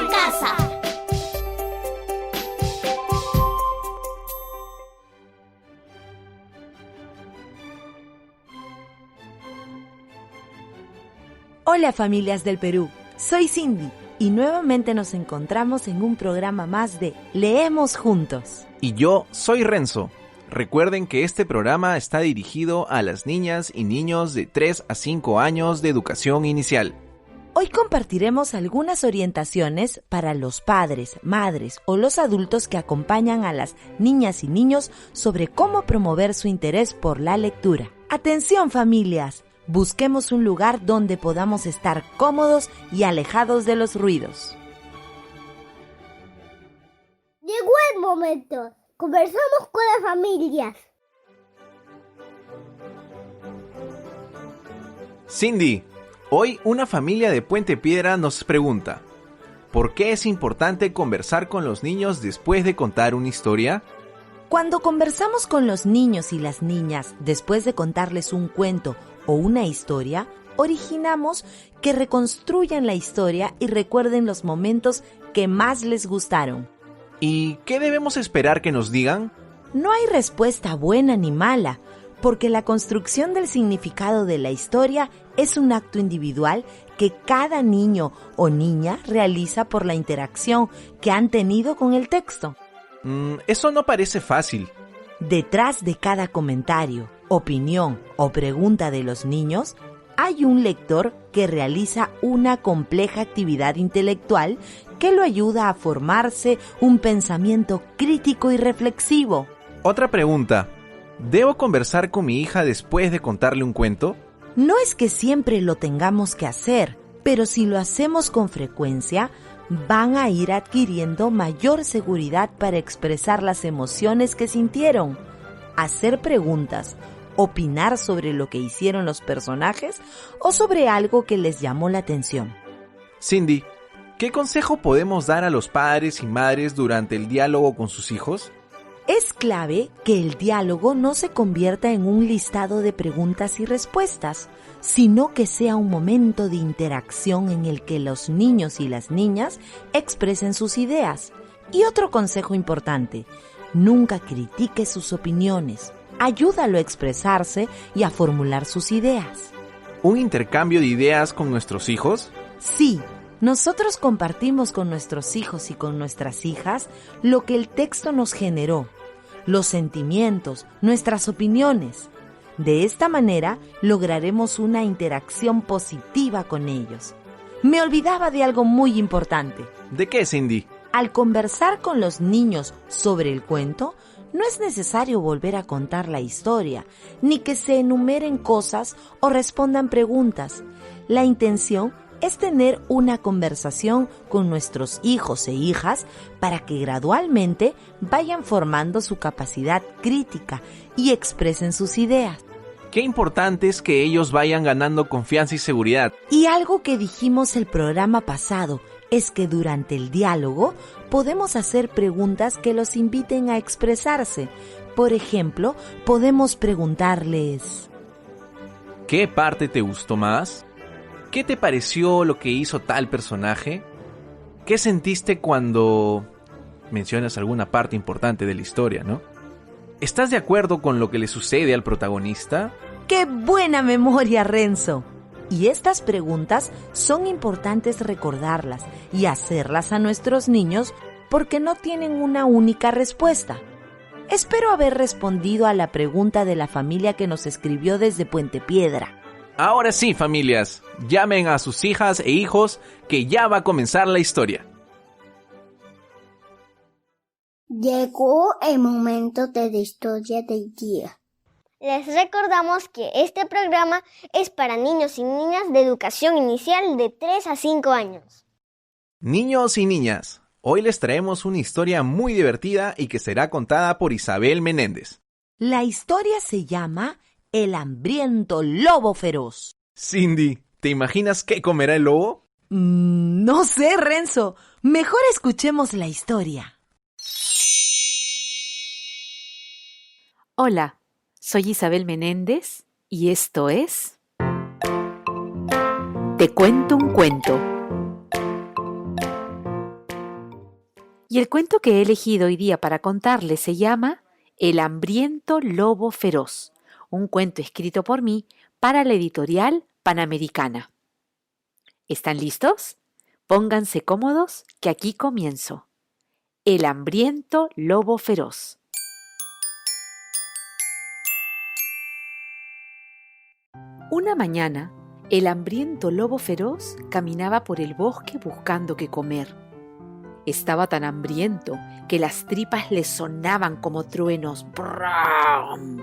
en casa. Hola familias del Perú, soy Cindy y nuevamente nos encontramos en un programa más de Leemos Juntos. Y yo soy Renzo. Recuerden que este programa está dirigido a las niñas y niños de 3 a 5 años de educación inicial. Hoy compartiremos algunas orientaciones para los padres, madres o los adultos que acompañan a las niñas y niños sobre cómo promover su interés por la lectura. ¡Atención familias! Busquemos un lugar donde podamos estar cómodos y alejados de los ruidos. Llegó el momento. Conversamos con las familias. Cindy, hoy una familia de Puente Piedra nos pregunta: ¿por qué es importante conversar con los niños después de contar una historia? Cuando conversamos con los niños y las niñas después de contarles un cuento o una historia, originamos que reconstruyan la historia y recuerden los momentos que más les gustaron. ¿Y qué debemos esperar que nos digan? No hay respuesta buena ni mala, porque la construcción del significado de la historia es un acto individual que cada niño o niña realiza por la interacción que han tenido con el texto. Eso no parece fácil. Detrás de cada comentario, opinión o pregunta de los niños, hay un lector que realiza una compleja actividad intelectual que lo ayuda a formarse un pensamiento crítico y reflexivo. Otra pregunta: ¿debo conversar con mi hija después de contarle un cuento? No es que siempre lo tengamos que hacer, pero si lo hacemos con frecuencia, van a ir adquiriendo mayor seguridad para expresar las emociones que sintieron, hacer preguntas, opinar sobre lo que hicieron los personajes o sobre algo que les llamó la atención. Cindy, ¿qué consejo podemos dar a los padres y madres durante el diálogo con sus hijos? Es clave que el diálogo no se convierta en un listado de preguntas y respuestas, sino que sea un momento de interacción en el que los niños y las niñas expresen sus ideas. Y otro consejo importante: nunca critique sus opiniones. Ayúdalo a expresarse y a formular sus ideas. ¿Un intercambio de ideas con nuestros hijos? Sí, nosotros compartimos con nuestros hijos y con nuestras hijas lo que el texto nos generó, los sentimientos, nuestras opiniones. De esta manera lograremos una interacción positiva con ellos. Me olvidaba de algo muy importante. ¿De qué, Cindy? Al conversar con los niños sobre el cuento, no es necesario volver a contar la historia, ni que se enumeren cosas o respondan preguntas. La intención es tener una conversación con nuestros hijos e hijas para que gradualmente vayan formando su capacidad crítica y expresen sus ideas. Qué importante es que ellos vayan ganando confianza y seguridad. Y algo que dijimos el programa pasado es que durante el diálogo podemos hacer preguntas que los inviten a expresarse. Por ejemplo, podemos preguntarles: ¿qué parte te gustó más? ¿Qué te pareció lo que hizo tal personaje? ¿Qué sentiste cuando mencionas alguna parte importante de la historia, no? ¿Estás de acuerdo con lo que le sucede al protagonista? ¡Qué buena memoria, Renzo! Y estas preguntas son importantes recordarlas y hacerlas a nuestros niños porque no tienen una única respuesta. Espero haber respondido a la pregunta de la familia que nos escribió desde Puente Piedra. Ahora sí, familias, llamen a sus hijas e hijos que ya va a comenzar la historia. Llegó el momento de la historia del día. Les recordamos que este programa es para niños y niñas de educación inicial de 3 a 5 años. Niños y niñas, hoy les traemos una historia muy divertida y que será contada por Isabel Menéndez. La historia se llama El hambriento lobo feroz. Cindy, ¿te imaginas qué comerá el lobo? No sé, Renzo. Mejor escuchemos la historia. Hola, soy Isabel Menéndez y esto es Te cuento un cuento. Y el cuento que he elegido hoy día para contarles se llama El hambriento lobo feroz, un cuento escrito por mí para la editorial Panamericana. ¿Están listos? Pónganse cómodos, que aquí comienzo. El hambriento lobo feroz. Una mañana, el hambriento lobo feroz caminaba por el bosque buscando qué comer. Estaba tan hambriento que las tripas le sonaban como truenos. ¡Brum!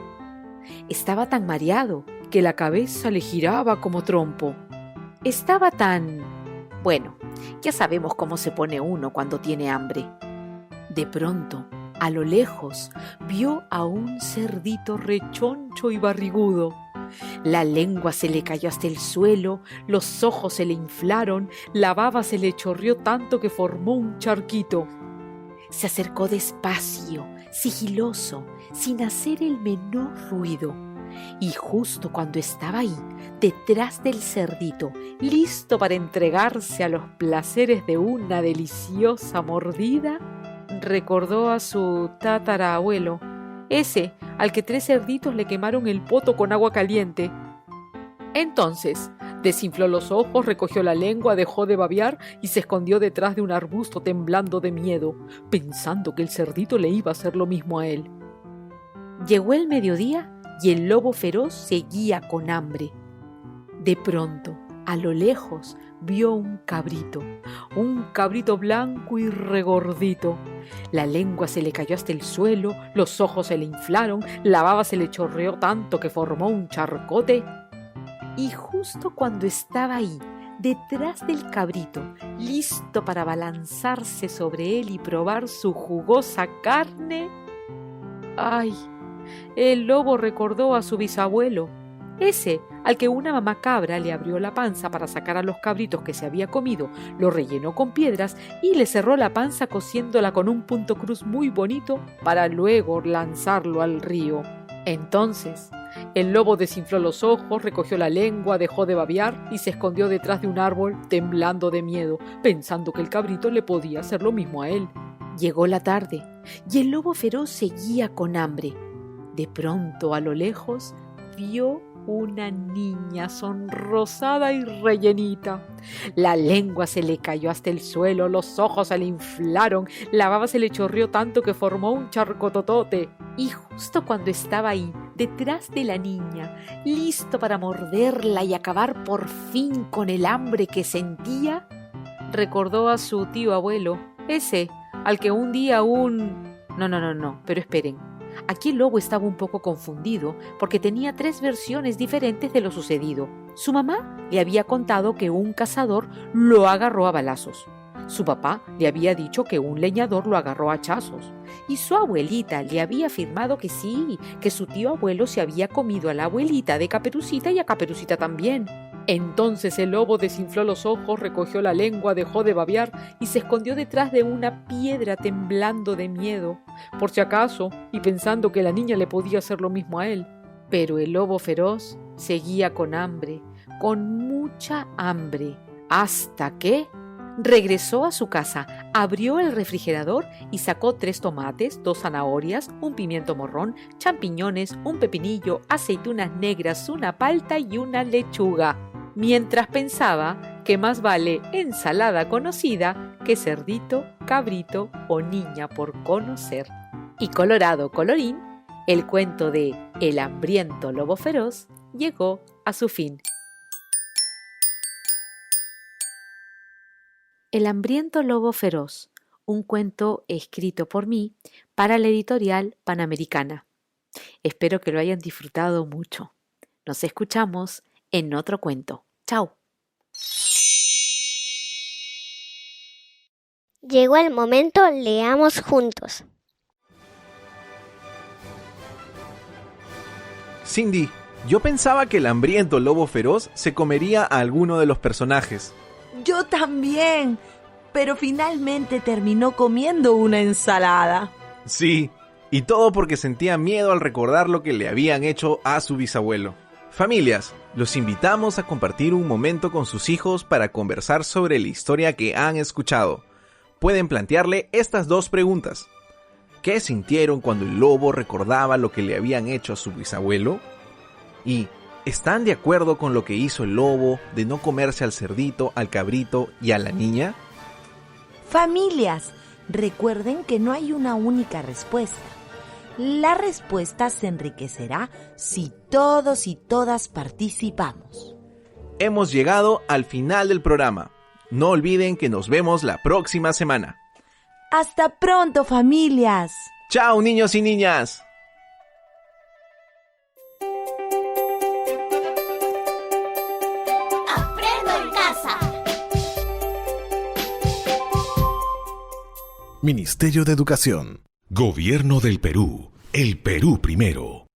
Estaba tan mareado que la cabeza le giraba como trompo. Estaba tan... Bueno, ya sabemos cómo se pone uno cuando tiene hambre. De pronto, a lo lejos, vio a un cerdito rechoncho y barrigudo. La lengua se le cayó hasta el suelo, los ojos se le inflaron, la baba se le chorreó tanto que formó un charquito. Se acercó despacio, sigiloso, sin hacer el menor ruido. Y justo cuando estaba ahí, detrás del cerdito, listo para entregarse a los placeres de una deliciosa mordida, recordó a su tatarabuelo, ese al que 3 cerditos le quemaron el poto con agua caliente. Entonces, desinfló los ojos, recogió la lengua, dejó de babear y se escondió detrás de un arbusto temblando de miedo, pensando que el cerdito le iba a hacer lo mismo a él. Llegó el mediodía y el lobo feroz seguía con hambre. De pronto, a lo lejos, vio un cabrito blanco y regordito. La lengua se le cayó hasta el suelo, los ojos se le inflaron, la baba se le chorreó tanto que formó un charcote. Y justo cuando estaba ahí, detrás del cabrito, listo para abalanzarse sobre él y probar su jugosa carne, ¡ay! El lobo recordó a su bisabuelo, ese al que una mamá cabra le abrió la panza para sacar a los cabritos que se había comido, lo rellenó con piedras y le cerró la panza cosiéndola con un punto cruz muy bonito para luego lanzarlo al río. Entonces, el lobo desinfló los ojos, recogió la lengua, dejó de babear y se escondió detrás de un árbol temblando de miedo, pensando que el cabrito le podía hacer lo mismo a él. Llegó la tarde y el lobo feroz seguía con hambre. De pronto, a lo lejos, vio una niña sonrosada y rellenita. La lengua se le cayó hasta el suelo, los ojos se le inflaron, la baba se le chorreó tanto que formó un charcototote. Y justo cuando estaba ahí, detrás de la niña, listo para morderla y acabar por fin con el hambre que sentía, recordó a su tío abuelo, ese al que un día pero esperen. Aquí el lobo estaba un poco confundido porque tenía 3 versiones diferentes de lo sucedido. Su mamá le había contado que un cazador lo agarró a balazos. Su papá le había dicho que un leñador lo agarró a hachazos. Y su abuelita le había afirmado que sí, que su tío abuelo se había comido a la abuelita de Caperucita y a Caperucita también. Entonces el lobo desinfló los ojos, recogió la lengua, dejó de babear y se escondió detrás de una piedra temblando de miedo, por si acaso, y pensando que la niña le podía hacer lo mismo a él. Pero el lobo feroz seguía con hambre, con mucha hambre, hasta que regresó a su casa, abrió el refrigerador y sacó 3 tomates, 2 zanahorias, un pimiento morrón, champiñones, un pepinillo, aceitunas negras, una palta y una lechuga, mientras pensaba que más vale ensalada conocida que cerdito, cabrito o niña por conocer. Y colorado colorín, el cuento de El hambriento lobo feroz llegó a su fin. El hambriento lobo feroz, un cuento escrito por mí para la editorial Panamericana. Espero que lo hayan disfrutado mucho. Nos escuchamos en otro cuento. ¡Chao! Llegó el momento, leamos juntos. Cindy, yo pensaba que el hambriento lobo feroz se comería a alguno de los personajes. Yo también, pero finalmente terminó comiendo una ensalada. Sí, y todo porque sentía miedo al recordar lo que le habían hecho a su bisabuelo. Familias, los invitamos a compartir un momento con sus hijos para conversar sobre la historia que han escuchado. pueden plantearle estas dos preguntas. ¿Qué sintieron cuando el lobo recordaba lo que le habían hecho a su bisabuelo? ¿Y están de acuerdo con lo que hizo el lobo de no comerse al cerdito, al cabrito y a la niña? Familias, recuerden que no hay una única respuesta. La respuesta se enriquecerá si todos y todas participamos. Hemos llegado al final del programa. No olviden que nos vemos la próxima semana. ¡Hasta pronto, familias! ¡Chao, niños y niñas! Aprendo en casa. Ministerio de Educación. Gobierno del Perú. El Perú primero.